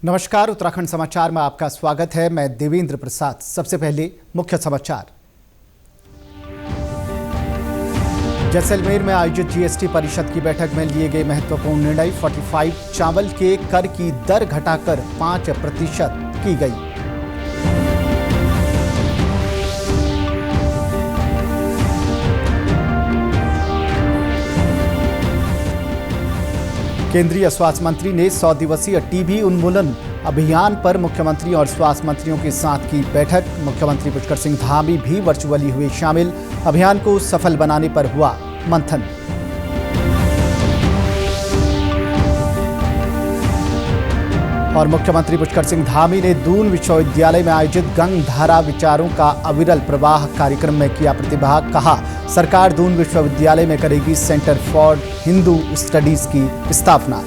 नमस्कार, उत्तराखंड समाचार में आपका स्वागत है। मैं देवेंद्र प्रसाद। सबसे पहले मुख्य समाचार। जैसलमेर में आयोजित जीएसटी परिषद की बैठक में लिए गए महत्वपूर्ण निर्णय। 45 चावल के कर की दर घटाकर 5% की गई। केंद्रीय स्वास्थ्य मंत्री ने 100 दिवसीय टीबी उन्मूलन अभियान पर मुख्यमंत्री और स्वास्थ्य मंत्रियों के साथ की बैठक। मुख्यमंत्री पुष्कर सिंह धामी भी वर्चुअली हुए शामिल। अभियान को सफल बनाने पर हुआ मंथन। और मुख्यमंत्री पुष्कर सिंह धामी ने दून विश्वविद्यालय में आयोजित गंग धारा विचारों का अविरल प्रवाह कार्यक्रम में किया प्रतिभाग। कहा, सरकार दून विश्वविद्यालय में करेगी सेंटर फॉर हिंदू स्टडीज की स्थापना।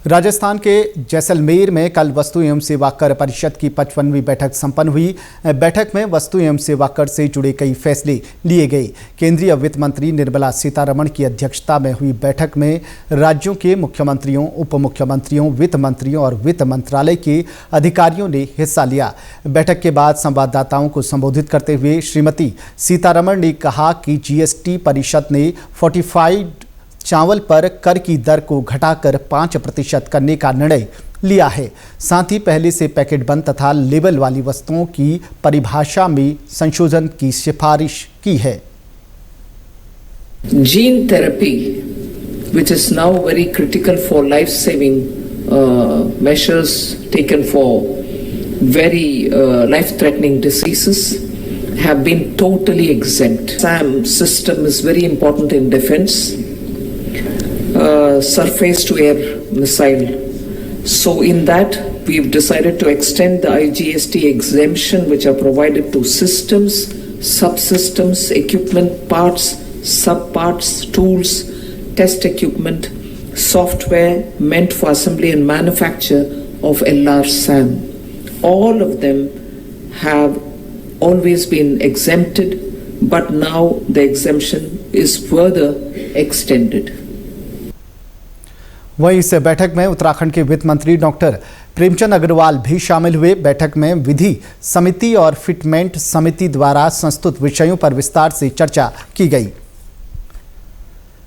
राजस्थान के जैसलमेर में कल वस्तु एवं सेवा कर परिषद की 55वीं बैठक संपन्न हुई। बैठक में वस्तु एवं सेवा कर से जुड़े कई फैसले लिए गए। केंद्रीय वित्त मंत्री निर्मला सीतारमण की अध्यक्षता में हुई बैठक में राज्यों के मुख्यमंत्रियों, उप मुख्यमंत्रियों, वित्त मंत्रियों और वित्त मंत्रालय के अधिकारियों ने हिस्सा लिया। बैठक के बाद संवाददाताओं को संबोधित करते हुए श्रीमती सीतारमण ने कहा कि जीएसटी परिषद ने 45 चावल पर कर की दर को घटाकर 5% करने का निर्णय लिया है। साथ ही पहले से पैकेट बंद तथा लेबल वाली वस्तुओं की परिभाषा में संशोधन की सिफारिश की है। Gene therapy, which is now very critical for life-saving measures taken for very life-threatening diseases, have been totally exempt. SAM system is very important in defense. Surface to air missile. So in that we've decided to extend the IGST exemption which are provided to systems, subsystems, equipment, parts, subparts, tools, test equipment, software meant for assembly and manufacture of LR SAM. All of them have always been exempted, but now the exemption is further extended. वहीं इस बैठक में उत्तराखंड के वित्त मंत्री doctor Premchand Agarwal भी शामिल हुए। बैठक में विधि समिति और फिटमेंट समिति द्वारा संस्तुत विषयों पर विस्तार से चर्चा की गई।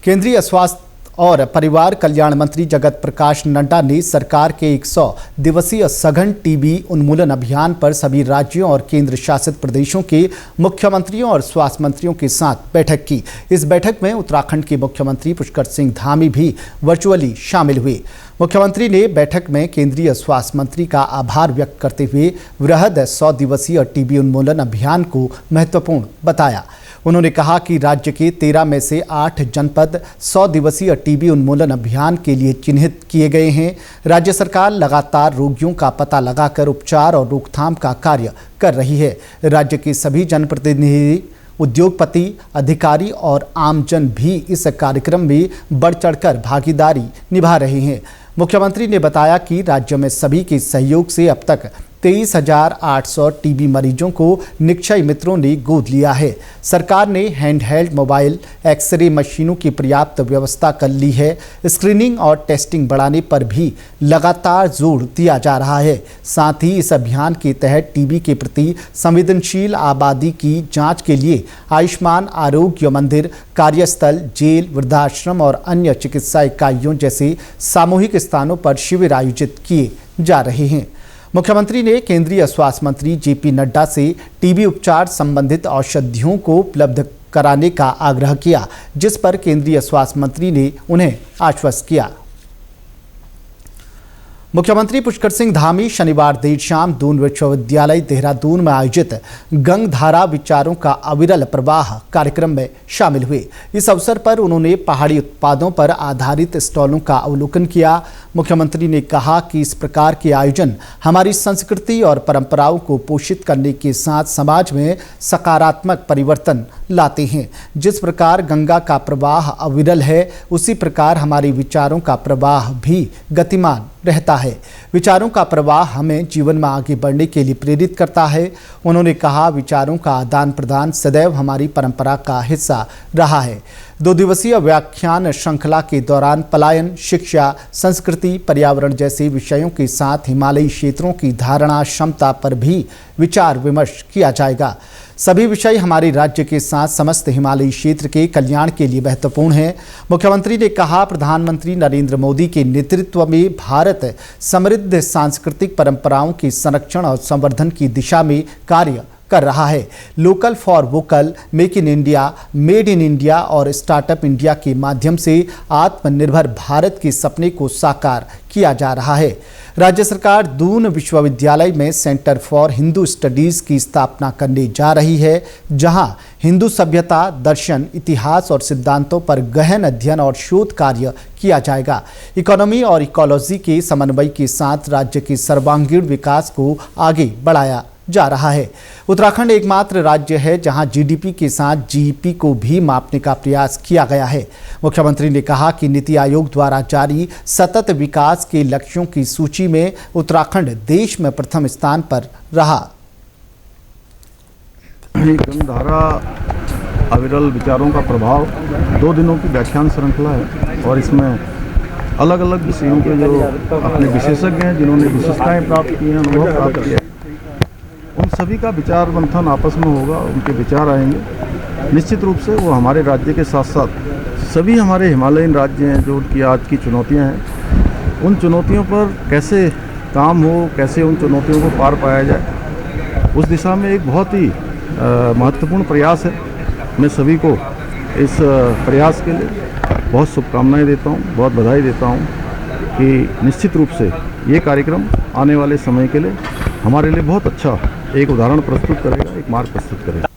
केंद्रीय स्वास्थ्य और परिवार कल्याण मंत्री जगत प्रकाश नड्डा ने सरकार के 100 दिवसीय सघन टीबी उन्मूलन अभियान पर सभी राज्यों और केंद्र शासित प्रदेशों के मुख्यमंत्रियों और स्वास्थ्य मंत्रियों के साथ बैठक की। इस बैठक में उत्तराखंड के मुख्यमंत्री पुष्कर सिंह धामी भी वर्चुअली शामिल हुए। मुख्यमंत्री ने बैठक में केंद्रीय स्वास्थ्य मंत्री का आभार व्यक्त करते हुए वृहद 100 दिवसीय टीबी उन्मूलन अभियान को महत्वपूर्ण बताया। उन्होंने कहा कि राज्य के 13 में से 8 जनपद 100 दिवसीय टीबी उन्मूलन अभियान के लिए चिन्हित किए गए हैं। राज्य सरकार लगातार रोगियों का पता लगाकर उपचार और रोकथाम का कार्य कर रही है। राज्य के सभी जनप्रतिनिधि, उद्योगपति, अधिकारी और आमजन भी इस कार्यक्रम में बढ़ चढ़कर भागीदारी निभा रहे हैं। मुख्यमंत्री ने बताया कि राज्य में सभी के सहयोग से अब तक 23,800 टीबी मरीजों को निक्षय मित्रों ने गोद लिया है। सरकार ने हैंडहेल्ड मोबाइल एक्सरे मशीनों की पर्याप्त व्यवस्था कर ली है। स्क्रीनिंग और टेस्टिंग बढ़ाने पर भी लगातार जोर दिया जा रहा है। साथ ही इस अभियान के तहत टीबी के प्रति संवेदनशील आबादी की जांच के लिए आयुष्मान आरोग्य मंदिर, कार्यस्थल, जेल, वृद्धाश्रम और अन्य चिकित्सा इकाइयों जैसे सामूहिक स्थानों पर शिविर आयोजित किए जा रहे हैं। मुख्यमंत्री ने केंद्रीय स्वास्थ्य मंत्री जेपी नड्डा से टीबी उपचार संबंधित औषधियों को उपलब्ध कराने का आग्रह किया, जिस पर केंद्रीय स्वास्थ्य मंत्री ने उन्हें आश्वस्त किया। मुख्यमंत्री पुष्कर सिंह धामी शनिवार देर शाम दून विश्वविद्यालय देहरादून में आयोजित गंग धारा विचारों का अविरल प्रवाह कार्यक्रम में शामिल हुए। इस अवसर पर उन्होंने पहाड़ी उत्पादों पर आधारित स्टॉलों का अवलोकन किया। मुख्यमंत्री ने कहा कि इस प्रकार के आयोजन हमारी संस्कृति और परंपराओं को पोषित करने के साथ समाज में सकारात्मक परिवर्तन लाते हैं। जिस प्रकार गंगा का प्रवाह अविरल है, उसी प्रकार हमारे विचारों का प्रवाह भी गतिमान रहता है। विचारों का प्रवाह हमें जीवन में आगे बढ़ने के लिए प्रेरित करता है। उन्होंने कहा, विचारों का आदान प्रदान सदैव हमारी परंपरा का हिस्सा रहा है। 2 दिवसीय व्याख्यान श्रृंखला के दौरान पलायन, शिक्षा, संस्कृति, पर्यावरण जैसे विषयों के साथ हिमालयी क्षेत्रों की धारणा क्षमता पर भी विचार विमर्श किया जाएगा। सभी विषय हमारे राज्य के साथ समस्त हिमालयी क्षेत्र के कल्याण के लिए महत्वपूर्ण हैं। मुख्यमंत्री ने कहा, प्रधानमंत्री नरेंद्र मोदी के नेतृत्व में भारत समृद्ध सांस्कृतिक परंपराओं के संरक्षण और संवर्धन की दिशा में कार्य कर रहा है। Local for vocal, make in India, made in India और स्टार्टअप इंडिया के माध्यम से आत्मनिर्भर भारत के सपने को साकार किया जा रहा है। राज्य सरकार दून विश्वविद्यालय में सेंटर फॉर हिंदू स्टडीज की स्थापना करने जा रही है, जहां हिंदू सभ्यता, दर्शन, इतिहास और सिद्धांतों पर गहन अध्ययन और शोध कार्य किया जाएगा। इकोनॉमी और इकोलॉजी के समन्वय के साथ राज्य के सर्वांगीण विकास को आगे बढ़ाया जा रहा है। उत्तराखंड एकमात्र राज्य है जहां जीडीपी के साथ जीईपी को भी मापने का प्रयास किया गया है। मुख्यमंत्री ने कहा कि नीति आयोग द्वारा जारी सतत विकास के लक्ष्यों की सूची में उत्तराखंड देश में प्रथम स्थान पर रहा। ग्रंथधारा अविरल विचारों का प्रभाव 2 दिनों की व्याख्यान श्रृंखला है और इसमें अलग अलग विषयों के जो अपने विशेषज्ञ हैं, जिन्होंने विशेषताएं प्राप्त की हैं, अनुभव प्राप्त किया, उन सभी का विचार मंथन आपस में होगा। उनके विचार आएंगे। निश्चित रूप से वो हमारे राज्य के साथ साथ सभी हमारे हिमालयन राज्य हैं जो उनकी आज की चुनौतियां हैं, उन चुनौतियों पर कैसे काम हो, कैसे उन चुनौतियों को पार पाया जाए, उस दिशा में एक बहुत ही महत्वपूर्ण प्रयास है। मैं सभी को इस प्रयास के लिए बहुत शुभकामनाएं देता हूं, बहुत बधाई देता हूं कि निश्चित रूप से ये कार्यक्रम आने वाले समय के लिए हमारे लिए बहुत अच्छा एक उदाहरण प्रस्तुत करेगा, एक मार्ग प्रस्तुत करेगा।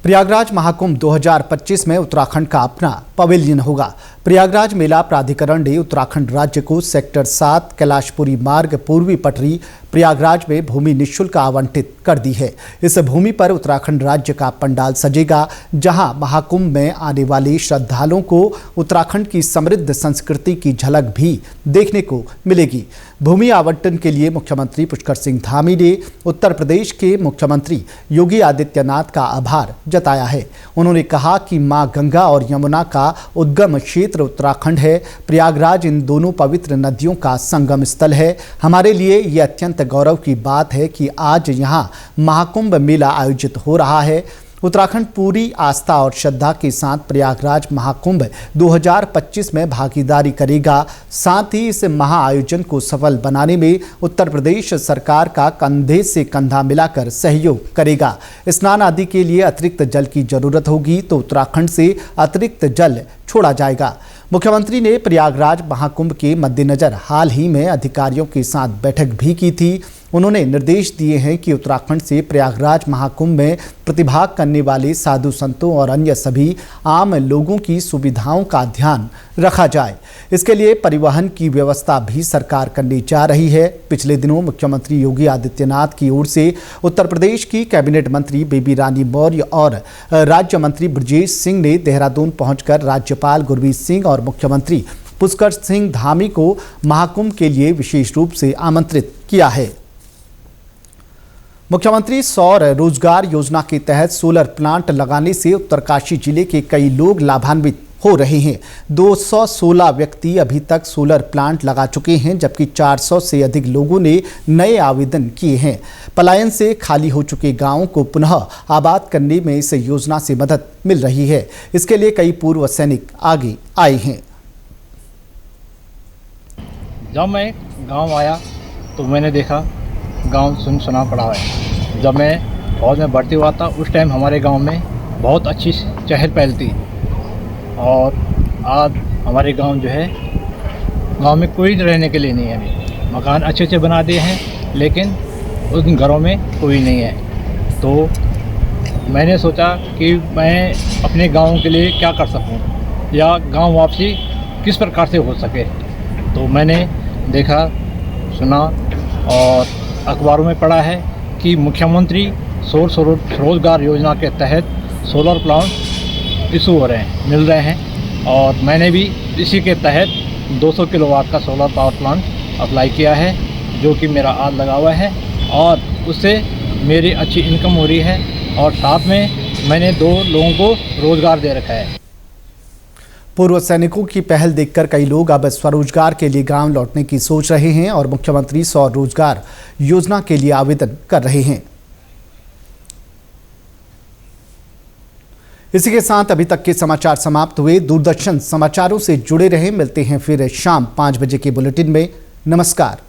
प्रयागराज महाकुंभ 2025 में उत्तराखंड का अपना पवेलियन होगा। प्रयागराज मेला प्राधिकरण ने उत्तराखंड राज्य को सेक्टर 7 कैलाशपुरी मार्ग पूर्वी पटरी प्रयागराज में भूमि निःशुल्क आवंटित कर दी है। इस भूमि पर उत्तराखंड राज्य का पंडाल सजेगा, जहां महाकुंभ में आने वाले श्रद्धालुओं को उत्तराखंड की समृद्ध संस्कृति की झलक भी देखने को मिलेगी। भूमि आवंटन के लिए मुख्यमंत्री पुष्कर सिंह धामी ने उत्तर प्रदेश के मुख्यमंत्री योगी आदित्यनाथ का आभार जताया है। उन्होंने कहा कि मां गंगा और यमुना का उद्गम क्षेत्र उत्तराखंड है। प्रयागराज इन दोनों पवित्र नदियों का संगम स्थल है। हमारे लिए ये अत्यंत गौरव की बात है कि आज यहाँ महाकुंभ मेला आयोजित हो रहा है। उत्तराखंड पूरी आस्था और श्रद्धा के साथ प्रयागराज महाकुंभ 2025 में भागीदारी करेगा। साथ ही इस महाआयोजन को सफल बनाने में उत्तर प्रदेश सरकार का कंधे से कंधा मिलाकर सहयोग करेगा। स्नान आदि के लिए अतिरिक्त जल की जरूरत होगी तो उत्तराखंड से अतिरिक्त जल छोड़ा जाएगा। मुख्यमंत्री ने प्रयागराज महाकुंभ के मद्देनजर हाल ही में अधिकारियों के साथ बैठक भी की थी। उन्होंने निर्देश दिए हैं कि उत्तराखंड से प्रयागराज महाकुंभ में प्रतिभाग करने वाले साधु संतों और अन्य सभी आम लोगों की सुविधाओं का ध्यान रखा जाए। इसके लिए परिवहन की व्यवस्था भी सरकार करने जा रही है। पिछले दिनों मुख्यमंत्री योगी आदित्यनाथ की ओर से उत्तर प्रदेश की कैबिनेट मंत्री बेबी रानी मौर्य और राज्य मंत्री ब्रजेश सिंह ने देहरादून पहुंचकर राज्यपाल गुरमीत सिंह और मुख्यमंत्री पुष्कर सिंह धामी को महाकुंभ के लिए विशेष रूप से आमंत्रित किया है। मुख्यमंत्री सौर रोजगार योजना के तहत सोलर प्लांट लगाने से उत्तरकाशी जिले के कई लोग लाभान्वित हो रहे हैं। 216 व्यक्ति अभी तक सोलर प्लांट लगा चुके हैं, जबकि 400 से अधिक लोगों ने नए आवेदन किए हैं। पलायन से खाली हो चुके गांवों को पुनः आबाद करने में इस योजना से मदद मिल रही है। इसके लिए कई पूर्व सैनिक आगे आए हैं। जब मैं गांव आया तो मैंने देखा गांव सुनसुना पड़ा है। जब मैं फौज में भर्ती हुआ था उस टाइम हमारे गांव में बहुत अच्छी चहल पहल थी और आज हमारे गांव जो है, गांव में कोई रहने के लिए नहीं है। मकान अच्छे अच्छे बना दिए हैं लेकिन उन घरों में कोई नहीं है। तो मैंने सोचा कि मैं अपने गांव के लिए क्या कर सकूं या गांव वापसी किस प्रकार से हो सके। तो मैंने देखा, सुना और अखबारों में पढ़ा है कि मुख्यमंत्री सौर रोजगार योजना के तहत सोलर प्लांट इशू हो रहे हैं, मिल रहे हैं और मैंने भी इसी के तहत 200 किलोवाट का सोलर पावर प्लांट अप्लाई किया है, जो कि मेरा आज लगा हुआ है और उससे मेरी अच्छी इनकम हो रही है और साथ में मैंने 2 लोगों को रोज़गार दे रखा है। पूर्व सैनिकों की पहल देखकर कई लोग अब स्वरोजगार के लिए गांव लौटने की सोच रहे हैं और मुख्यमंत्री स्वरोजगार योजना के लिए आवेदन कर रहे हैं। इसी के साथ अभी तक के समाचार समाप्त हुए। दूरदर्शन समाचारों से जुड़े रहें। मिलते हैं फिर शाम 5 बजे के बुलेटिन में। नमस्कार।